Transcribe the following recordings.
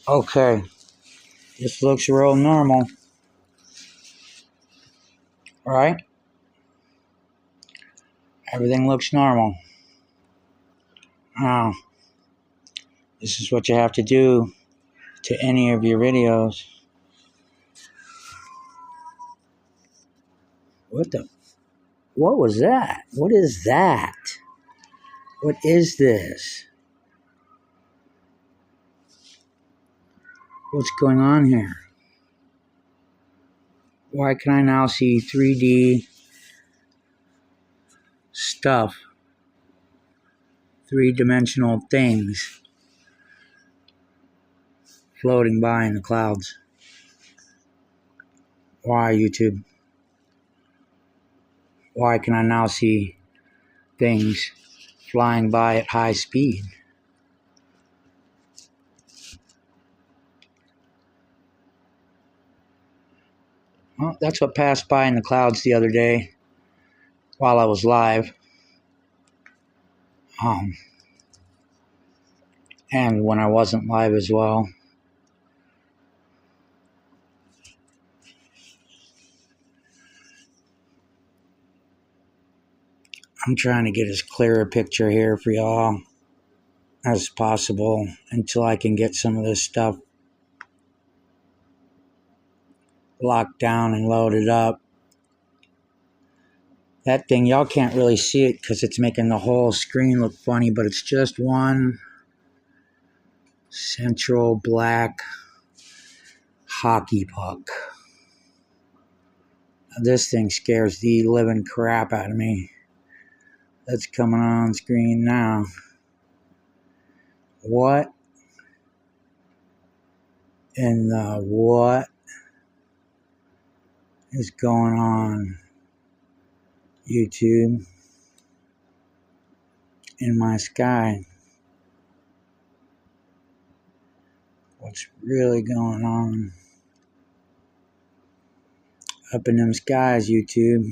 Okay, this looks real normal, right? Everything looks normal. Now, this is what you have to do to any of your videos. What was that? What is that? What is this? What's going on here? Why can I now see 3D stuff, three-dimensional things floating by in the clouds? Why, YouTube? Why can I now see things flying by at high speed? Well, that's what passed by in the clouds the other day while I was live. And when I wasn't live as well. I'm trying to get as clear a picture here for y'all as possible until I can get some of this stuff locked down and loaded up. That thing, y'all can't really see it because it's making the whole screen look funny, but it's just one central black hockey puck. This thing scares the living crap out of me. That's coming on screen now. What in the what is going on, YouTube, in my sky? What's really going on up in them skies, YouTube?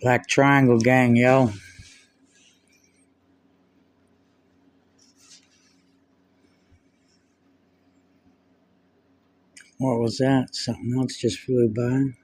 Black Triangle Gang, yo. What was that? Something else just flew by.